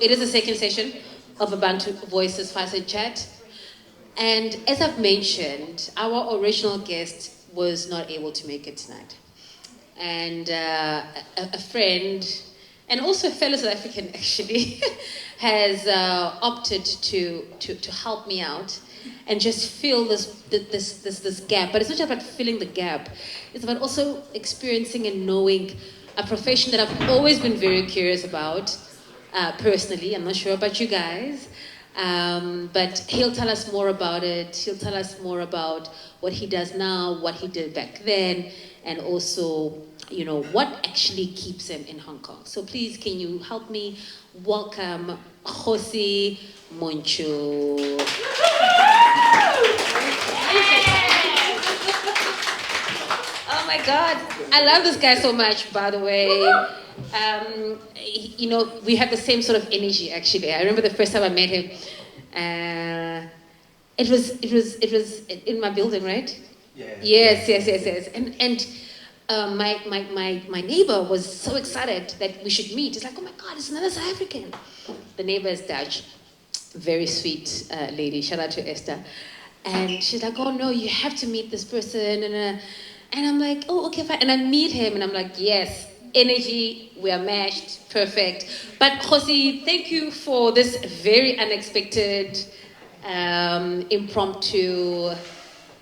it is the second session of Abantu Voices Fireside Chat. And as I've mentioned, our original guest was not able to make it tonight. And a friend, and also a fellow South African actually, has opted to help me out and just fill this gap. But it's not just about filling the gap. It's about also experiencing and knowing a profession that I've always been very curious about, personally. I'm not sure about you guys. But he'll tell us more about it. He'll tell us more about what he does now, what he did back then, and also, you know, what actually keeps him in Hong Kong. So please, can you help me welcome Kgosi Moncho. Oh my God, I love this guy so much, by the way. You know, we have the same sort of energy, actually. I remember the first time I met him. It was in my building, right? Yeah. Yes. And my neighbor was so excited that we should meet. It's like, oh my God, it's another South African. The neighbor is Dutch, very sweet lady. Shout out to Esther. And she's like, oh no, you have to meet this person. And I'm like, oh, okay, fine. And I meet him, and I'm like, yes. Energy, we are matched, perfect. But Kgosi, thank you for this very unexpected, impromptu,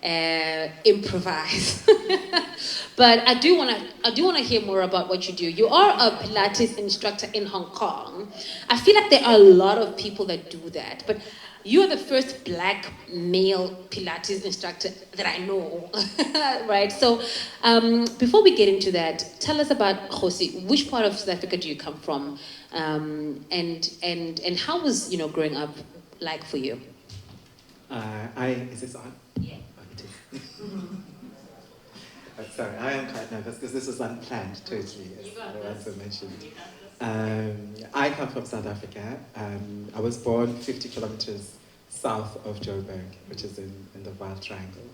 improvise. But I do wanna hear more about what you do. You are a Pilates instructor in Hong Kong. I feel like there are a lot of people that do that, but you are the first black male Pilates instructor that I know, right? So before we get into that, tell us about Kgosi. Which part of South Africa do you come from? And how was, you know, growing up like for you? Is this on? Yeah. Sorry, I am quite nervous because this was unplanned, totally, as Lirandzu mentioned. I come from South Africa. I was born 50 kilometers south of Joburg, which is in the Wild Triangle.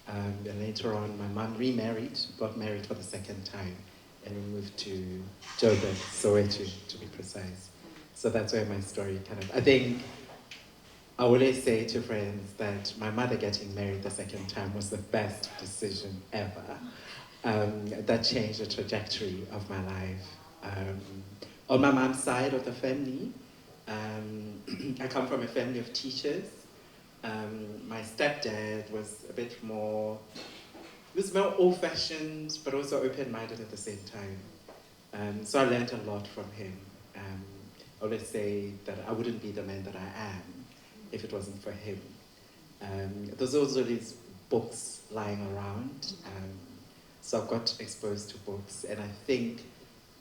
And later on, my mom remarried, got married for the second time, and we moved to Joburg, Soweto, to be precise. So that's where my story kind of, I think, I always say to friends that my mother getting married the second time was the best decision ever. That changed the trajectory of my life. On my mom's side of the family, I come from a family of teachers. My stepdad was a bit more, he was more old-fashioned, but also open-minded at the same time. So I learned a lot from him. I always say that I wouldn't be the man that I am if it wasn't for him. There's also these books lying around. So I've got exposed to books, and I think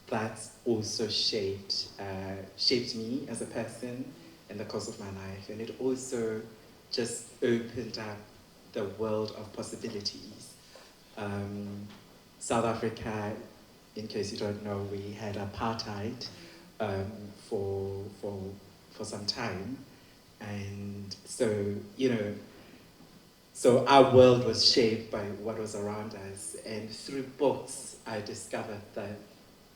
that's also shaped me as a person in the course of my life. And it also just opened up the world of possibilities. South Africa, in case you don't know, we had apartheid for some time. And so, you know, so our world was shaped by what was around us. And through books, I discovered that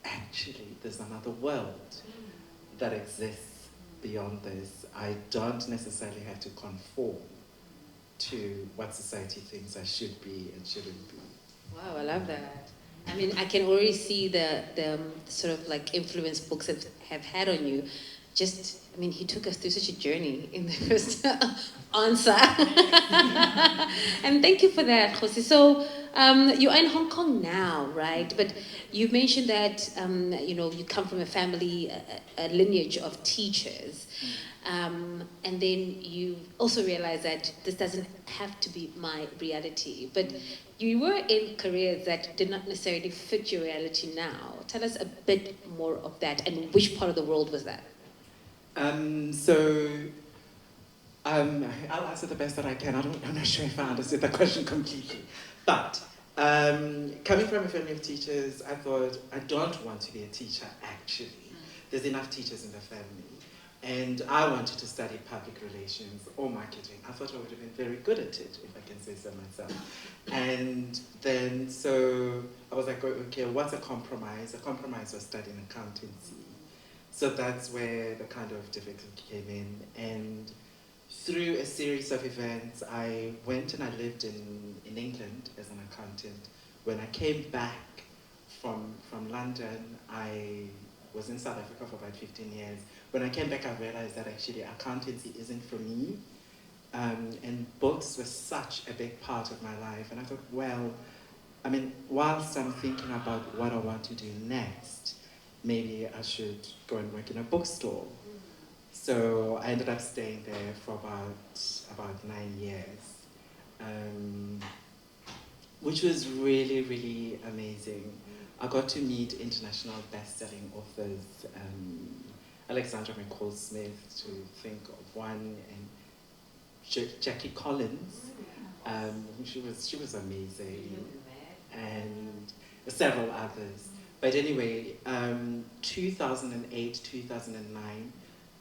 actually there's another world that exists beyond this. I don't necessarily have to conform to what society thinks I should be and shouldn't be. Wow, I love that. I mean, I can already see the sort of like influence books have had on you. Just, I mean, he took us through such a journey in the first answer. And thank you for that, Kgosi. So you're in Hong Kong now, right? But you mentioned that, you know, you come from a family, a lineage of teachers. And then you also realize that this doesn't have to be my reality. But you were in careers that did not necessarily fit your reality now. Tell us a bit more of that, and which part of the world was that? I'll answer the best that I can. I'm not sure if I understood the question completely. But coming from a family of teachers, I thought, I don't want to be a teacher, actually. There's enough teachers in the family. And I wanted to study public relations or marketing. I thought I would have been very good at it, if I can say so myself. And then, so I was like, okay, what's a compromise? A compromise was studying accountancy. So that's where the kind of difficulty came in. And through a series of events, I went and I lived in England as an accountant. When I came back from London, I was in South Africa for about 15 years. When I came back, I realized that actually accountancy isn't for me. And books were such a big part of my life. And I thought, well, I mean, whilst I'm thinking about what I want to do next, maybe I should go and work in a bookstore. So I ended up staying there for about 9 years, which was really, really amazing. I got to meet international best-selling authors, Alexandra McCall Smith, to think of one, and Jackie Collins. She was amazing, and several others. But anyway, 2008, 2009,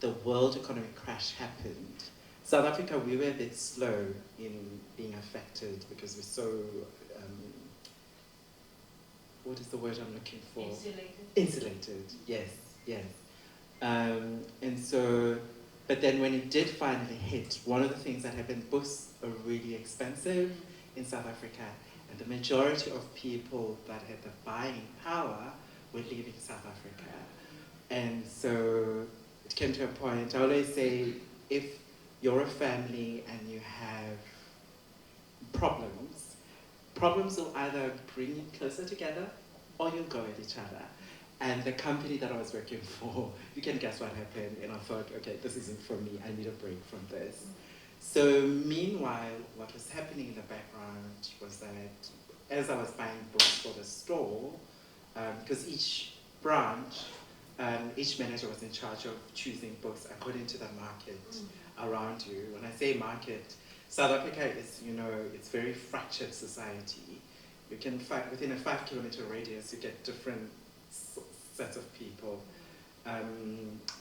the world economic crash happened. South Africa, we were a bit slow in being affected because we're so, what is the word I'm looking for? Insulated. Insulated, yes, yes. And so, but then when it did finally hit, one of the things that happened, books are really expensive in South Africa, and the majority of people that had the buying power were leaving South Africa. And so it came to a point, I always say, if you're a family and you have problems will either bring you closer together or you'll go at each other. And the company that I was working for, you can guess what happened, and I thought, okay, this isn't for me, I need a break from this. So meanwhile, what was happening in the background was that as I was buying books for the store, because each branch, each manager was in charge of choosing books according to the market around you. When I say market, South Africa is, it's very fractured society. You can find, within a 5-kilometer radius, you get different sets of people.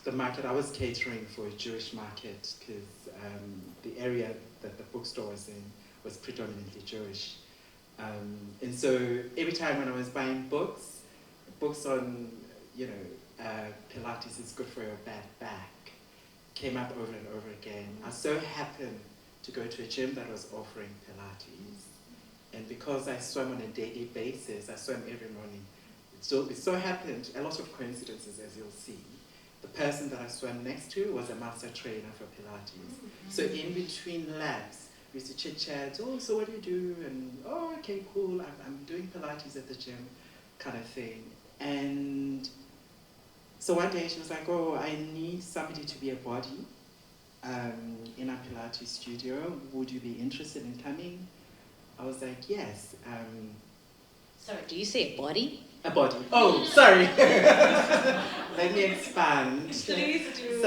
The market, I was catering for a Jewish market because the area that the bookstore was in was predominantly Jewish. And so every time when I was buying books on, Pilates is good for your bad back, came up over and over again. I so happened to go to a gym that was offering Pilates. And because I swam on a daily basis, I swam every morning. It so happened, a lot of coincidences as you'll see. The person that I swam next to was a master trainer for Pilates. So in between laps, we used to chit chat, oh, so what do you do? And, oh, okay, cool, I'm doing Pilates at the gym, kind of thing. And so one day she was like, oh, I need somebody to be a body in a Pilates studio. Would you be interested in coming? I was like, yes. Sorry, do you say a body? A body. Oh, sorry. Let me expand. Please do.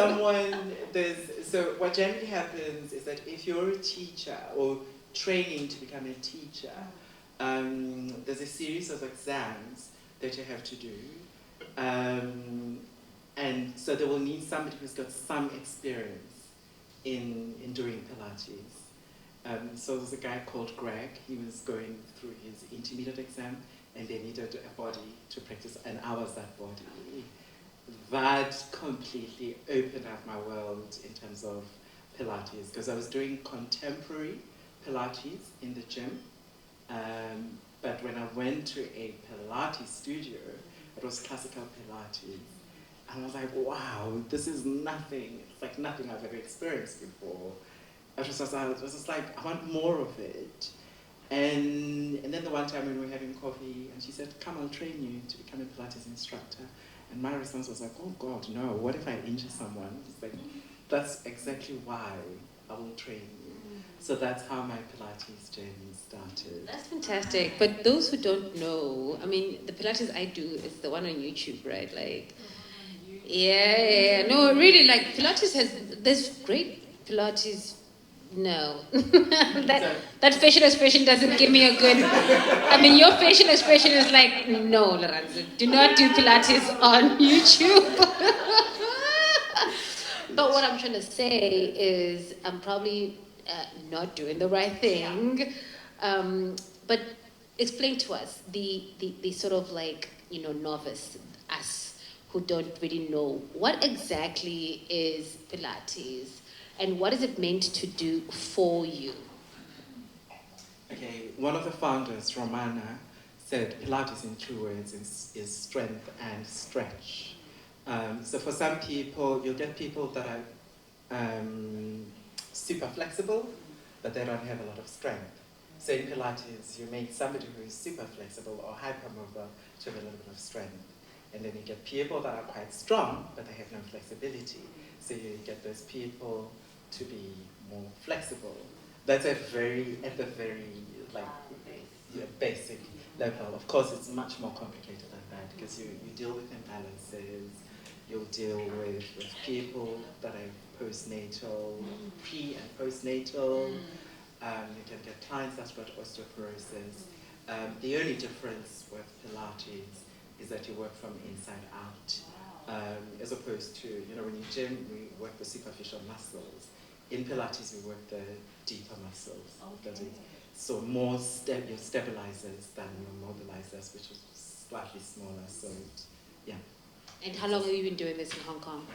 So what generally happens is that if you're a teacher or training to become a teacher, there's a series of exams that you have to do. And so they will need somebody who's got some experience in doing Pilates. So there's a guy called Greg. He was going through his intermediate exam, and they needed a body to practice, and I was that body. That completely opened up my world in terms of Pilates, because I was doing contemporary Pilates in the gym, but when I went to a Pilates studio, it was Classical Pilates. And I was like, wow, this is nothing. It's like nothing I've ever experienced before. I was just like, I want more of it. And then the one time when we were having coffee, and she said, come, I'll train you to become a Pilates instructor. And my response was like, oh God, no, what if I injure someone? It's like, that's exactly why I will train you. So that's how my Pilates journey started. That's fantastic. But those who don't know, I mean, the Pilates I do is the one on YouTube, right? Like, yeah. No, really, like, Pilates there's great Pilates. No. that facial expression doesn't give me a good, I mean, your facial expression is like, no, Lirandzu, do not do Pilates on YouTube. But what I'm trying to say is I'm probably not doing the right thing. But explain to us, the sort of like, novice, us, who don't really know, what exactly is Pilates and what is it meant to do for you? Okay, one of the founders, Romana, said Pilates in 2 words is strength and stretch. So for some people, you'll get people that are super flexible, but they don't have a lot of strength. So in Pilates, you make somebody who is super flexible or hypermobile to have a little bit of strength. And then you get people that are quite strong, but they have no flexibility. So you get those people to be more flexible. That's at the very like basic level. Of course, it's much more complicated than that because you deal with imbalances. You'll deal with people that are postnatal, pre and postnatal. You can get clients that's got osteoporosis. The only difference with Pilates is that you work from inside out, as opposed to, when you gym, we work the superficial muscles. In Pilates, we work the deeper muscles. Okay. So more your stabilizers than your mobilizers, which is slightly smaller. So, yeah. And how long have you been doing this in Hong Kong?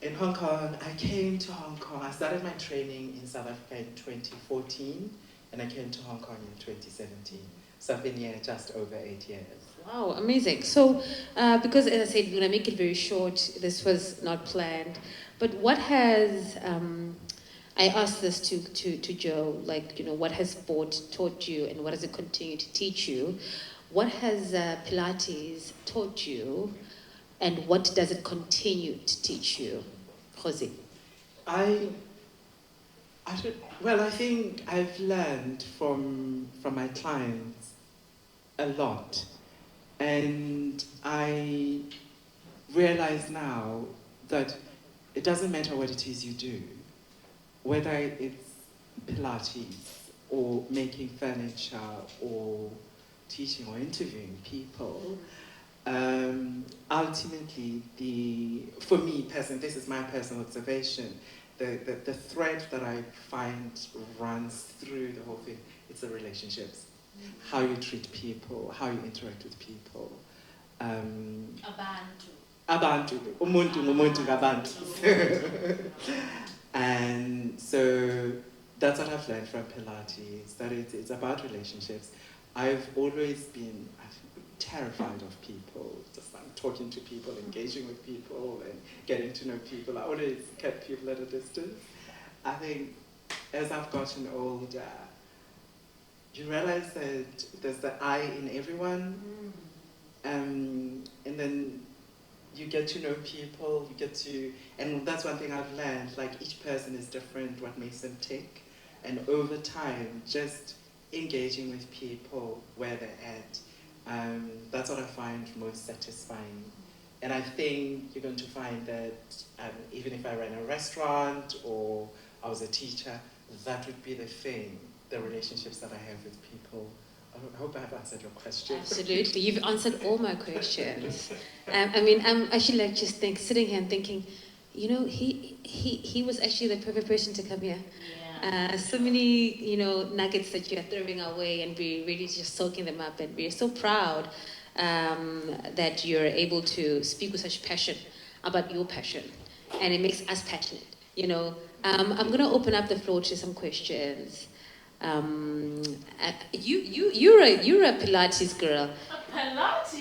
In Hong Kong, I came to Hong Kong. I started my training in South Africa in 2014, and I came to Hong Kong in 2017. So I've been here just over 8 years. Wow, amazing. So, because as I said, we're going to make it very short, this was not planned, but what has, I asked this to Joe, what has sport taught you and what does it continue to teach you? What has Pilates taught you and what does it continue to teach you? Kgosi. I think I've learned from my clients a lot. And I realize now that it doesn't matter what it is you do, whether it's Pilates or making furniture or teaching or interviewing people. Ultimately, for me personally, this is my personal observation, the thread that I find runs through the whole thing, it's the relationships. How you treat people, how you interact with people. Abantu. Umuntu ngabantu. And so that's what I've learned from Pilates, that it's about relationships. I've always been terrified of people, just like talking to people, engaging with people, and getting to know people. I always kept people at a distance. I think as I've gotten older, you realize that there's the I in everyone, and then you get to know people, and that's one thing I've learned, like each person is different, what makes them tick, and over time, just engaging with people where they're at, that's what I find most satisfying. And I think you're going to find that even if I ran a restaurant or I was a teacher, that would be the thing, the relationships that I have with people. I hope I've answered your question. Absolutely, you've answered all my questions. I'm actually just sitting here and thinking, he was actually the perfect person to come here. Yeah. So many, nuggets that you are throwing away, and we're really just soaking them up, and we're so proud that you're able to speak with such passion about your passion, and it makes us passionate. I'm going to open up the floor to some questions. You're a Pilates girl. A Pilates?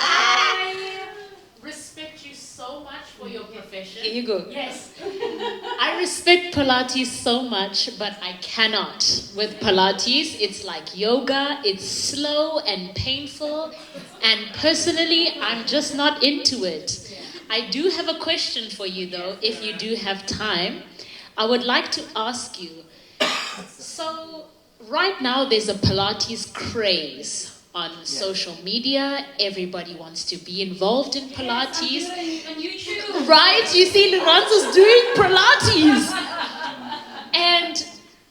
I respect you so much for your profession. Here you go. Yes. I respect Pilates so much, but I cannot. With Pilates, it's like yoga, it's slow and painful, and personally, I'm just not into it. I do have a question for you though, if you do have time. I would like to ask you, so right now there's a Pilates craze on social media. Everybody wants to be involved in Pilates. Yes, on YouTube. Right? You see Lirandzu's doing Pilates. And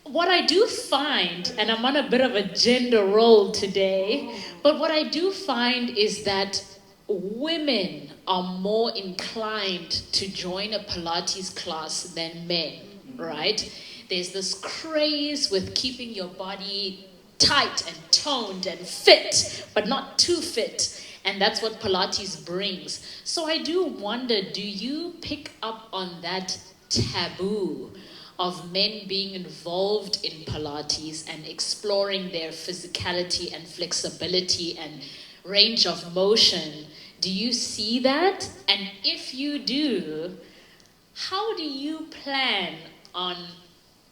what I do find, and I'm on a bit of a gender role today, but what I do find is that women are more inclined to join a Pilates class than men, right? There's this craze with keeping your body tight and toned and fit, but not too fit. And that's what Pilates brings. So I do wonder, do you pick up on that taboo of men being involved in Pilates and exploring their physicality and flexibility and range of motion? Do you see that? And if you do, how do you plan on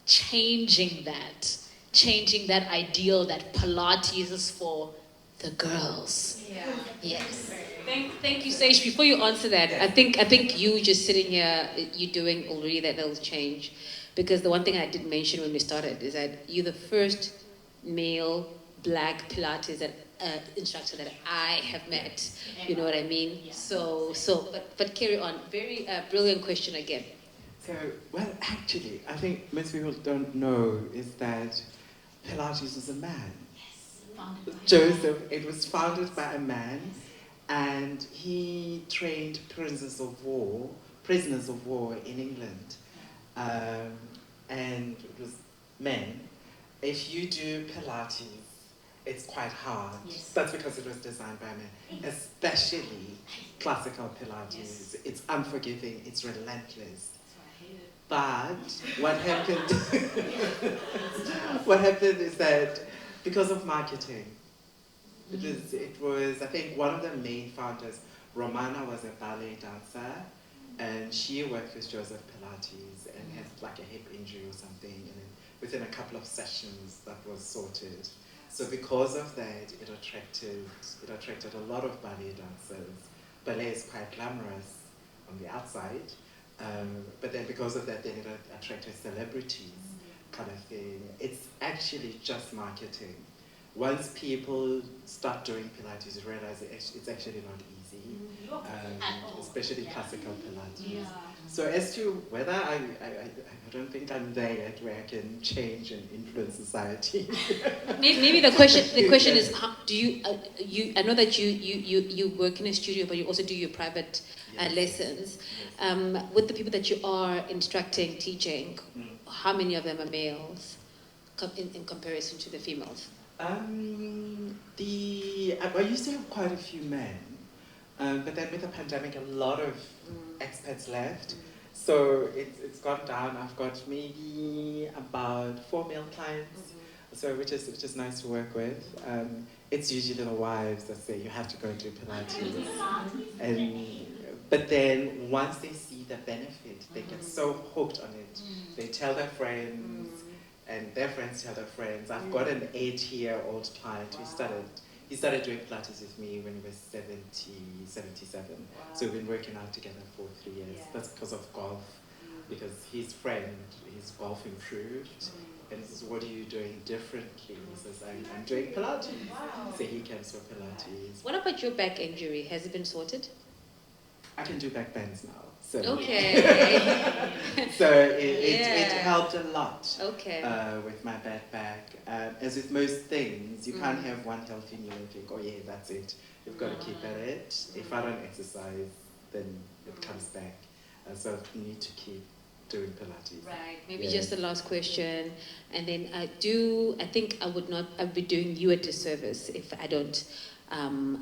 changing that ideal that Pilates is for the girls? Yeah. Yes. Thank you, Sage. Before you answer that, I think you just sitting here, you're doing already that little change. Because the one thing I did mention when we started is that you're the first male black Pilates instructor that I have met. You know what I mean? Yeah. But carry on. Very brilliant question again. So, well, actually, I think most people don't know is that Pilates was a man. Joseph, it was founded by a man, and he trained prisoners of war in England. And it was men. If you do Pilates, it's quite hard. Yes. That's because it was designed by men, especially classical Pilates. Yes. It's unforgiving, it's relentless. But what happened, what happened is that because of marketing, it was, I think one of the main founders, Romana, was a ballet dancer, and she worked with Joseph Pilates and had like a hip injury or something, and then within a couple of sessions that was sorted. So because of that, it attracted a lot of ballet dancers. Ballet is quite glamorous on the outside, but then because of that, then it attracted celebrities, kind of thing. It's actually just marketing. Once people start doing Pilates, you realize it's actually not easy, especially classical Pilates. Yeah. So as to whether I don't think I'm there yet where I can change and influence society. Maybe the question is, how do you I know that you work in a studio, but you also do your private lessons. With the people that you are instructing, teaching, how many of them are males in comparison to the females? I used to have quite a few men, but then with the pandemic, a lot of expats left. So it's gone down. I've got maybe about 4 male clients, so which is nice to work with. It's usually the wives that say you have to go and do Pilates, but then once they see the benefit, they get so hooked on it. They tell their friends. And their friends tell their friends. I've got an 8-year-old client. Wow. He started doing Pilates with me when he was 77. Wow. So we've been working out together for 3 years. Yeah. That's because of golf. Because his golf improved. And he says, what are you doing differently? He says, I'm doing Pilates. Wow. So he comes for Pilates. What about your back injury? Has it been sorted? I can do back bends now. So okay. So it helped a lot. Okay. With my bad back. As with most things, you can't have one healthy meal and think, oh yeah, that's it. You've got to keep at it. If I don't exercise, then it comes back. So you need to keep doing Pilates. Right. Maybe just the last question, and then I think I'd be doing you a disservice if I don't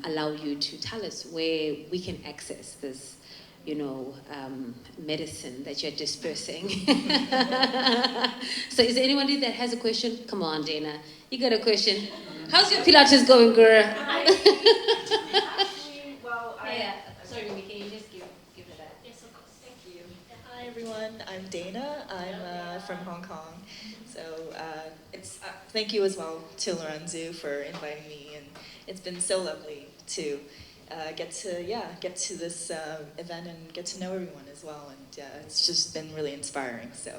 allow you to tell us where we can access this, medicine that you're dispersing. So is there anybody that has a question? Come on, Dana. You got a question? How's your Pilates going, girl? Sorry, Mimi, can you just give it that? Yes, of course. Thank you. Hi, everyone. I'm Dana. I'm from Hong Kong. So thank you as well to Lirandzu for inviting me, and it's been so lovely to get to this event and get to know everyone as well, and it's just been really inspiring. So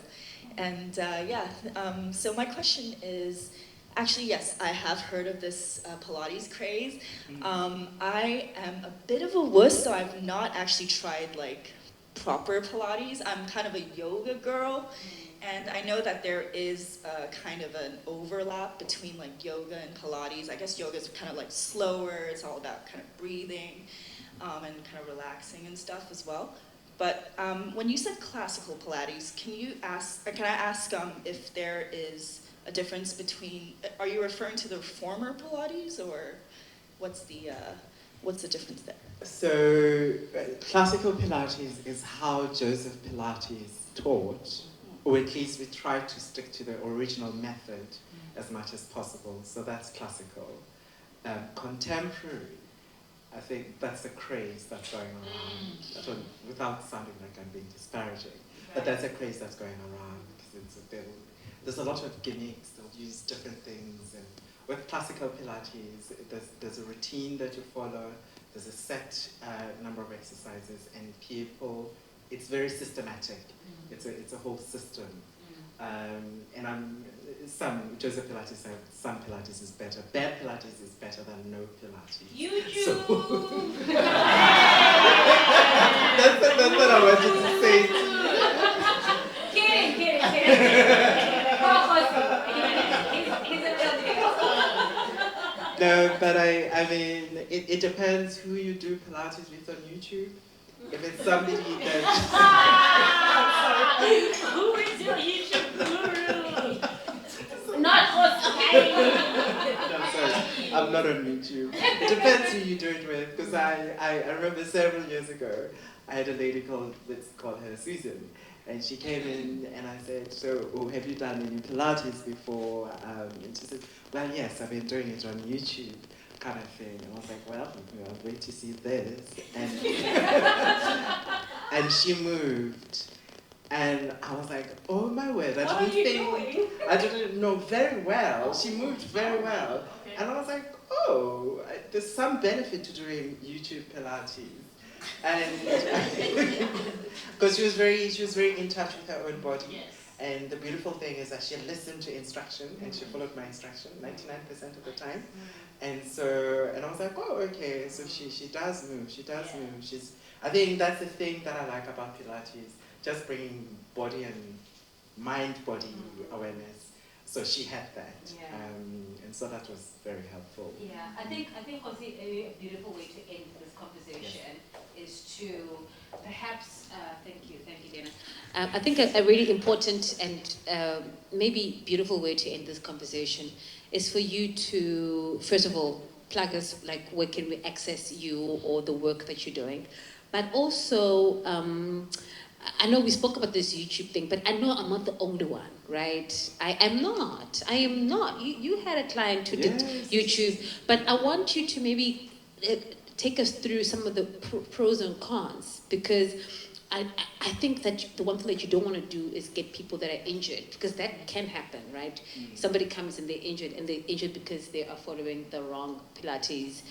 my question is, actually, yes, I have heard of this Pilates craze. I am a bit of a wuss, so I've not actually tried proper Pilates. I'm kind of a yoga girl. And I know that there is kind of an overlap between yoga and Pilates. I guess yoga is kind of slower. It's all about kind of breathing and kind of relaxing and stuff as well. But when you said classical Pilates, can I ask if there is a difference between, are you referring to the former Pilates, or what's the difference there? So, classical Pilates is how Joseph Pilates taught, or at least we try to stick to the original method as much as possible. So that's classical. Contemporary, I think that's the craze that's going around. Without sounding like I'm being disparaging, but that's a craze that's going around because there's a lot of gimmicks. They'll use different things, and with classical Pilates, there's a routine that you follow. There's a set number of exercises, and it's very systematic. It's a whole system. And Joseph Pilates said some Pilates is better. Bad Pilates is better than no Pilates. YouTube! So that's what I wanted to say to you. Kidding. He's a real deal. No, but I mean, it depends who you do Pilates with on YouTube. If it's somebody that... Who is your YouTube guru? Not Kgosi. No, sorry, I'm not on YouTube. It depends who you do it with, because I remember several years ago, I had a lady let's call her Susan, and she came in and I said, so, have you done any Pilates before? And she said, well, yes, I've been doing it on YouTube, kind of thing. And I was like, well, I'll wait to see this. And, and she moved. And I was like, oh my word, I didn't know very well. She moved very well. Okay. And I was like, oh, there's some benefit to doing YouTube Pilates. And because she was very in touch with her own body. Yes. And the beautiful thing is that she listened to instruction and she followed my instruction 99% of the time. And I was like, oh, okay. So she does move. She does move. I think that's the thing that I like about Pilates, just bringing body and mind-body awareness. So she had that, and so that was very helpful. Yeah, I think Kgosi, a beautiful way to end this conversation is to perhaps thank you, Dana. I think a really important and maybe beautiful way to end this conversation is for you to first of all plug us, like where can we access you or the work that you're doing, but also. I know we spoke about this YouTube thing, but I know I'm not the only one, right? I am not. You had a client who did YouTube, but I want you to maybe take us through some of the pros and cons, because I think that the one thing that you don't want to do is get people that are injured, because that can happen, right? Mm-hmm. Somebody comes and they're injured because they are following the wrong Pilates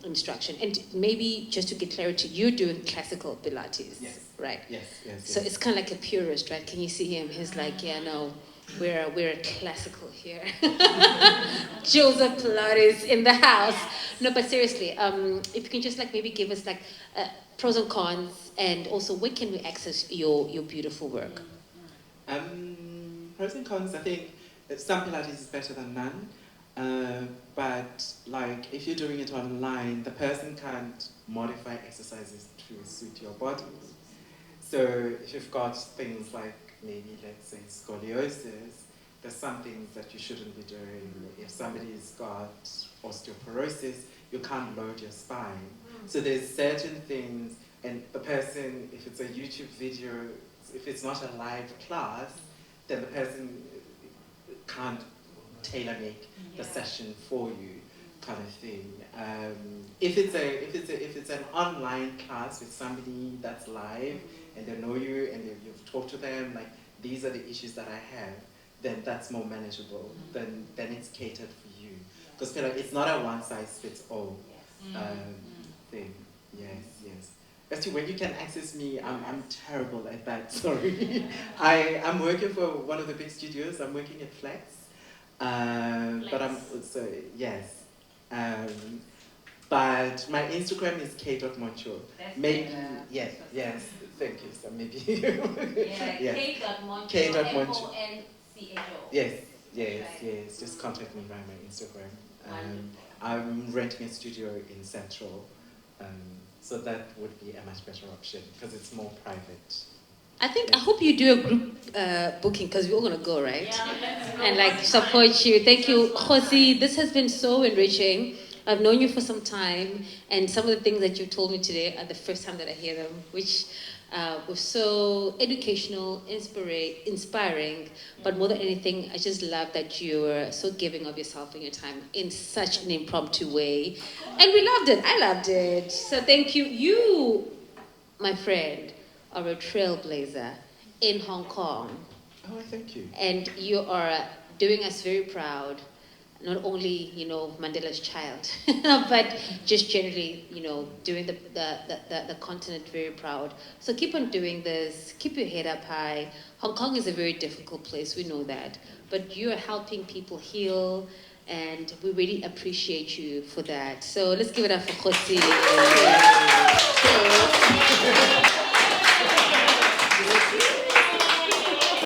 instruction. And maybe just to get clarity, you're doing classical Pilates, right? Yes. So it's kind of like a purist, right? Can you see him? He's like, yeah, no, we're a classical here. Joseph Pilates in the house. No, but seriously, if you can just like maybe give us like pros and cons, and also where can we access your beautiful work? Pros and cons, I think some Pilates is better than none, but like if you're doing it online, the person can't modify exercises to suit your body. So if you've got things like maybe let's say scoliosis, there's some things that you shouldn't be doing. If somebody's got osteoporosis, you can't load your spine. So there's certain things, and the person, if it's a YouTube video, if it's not a live class, then the person can't tailor-make the session for you, kind of thing. If it's an online class with somebody that's live and they know you and you've talked to them, like these are the issues that I have, then that's more manageable. Then it's catered for you, because it's not a one-size-fits-all thing. Yes. As to when you can access me, I'm terrible at that. Sorry. I'm working for one of the big studios. I'm working at Flex. But I'm also but my Instagram is k.moncho. Maybe yes. Thank you. So maybe k.moncho. k.moncho. Yes. Just contact me via my Instagram. I'm renting a studio in Central, so that would be a much better option because it's more private. I hope you do a group booking because we're all gonna go, right? And like support you. Thank you, Kgosi. This has been so enriching. I've known you for some time, and some of the things that you told me today are the first time that I hear them, which was so educational, inspiring. But more than anything, I just love that you were so giving of yourself and your time in such an impromptu way, and we loved it. I loved it. So thank you. You, my friend, are a trailblazer in Hong Kong. Oh, thank you. And you are doing us very proud, not only, Mandela's child, but just generally, doing the continent very proud. So keep on doing this, keep your head up high. Hong Kong is a very difficult place, we know that. But you are helping people heal, and we really appreciate you for that. So let's give it up for Kgosi.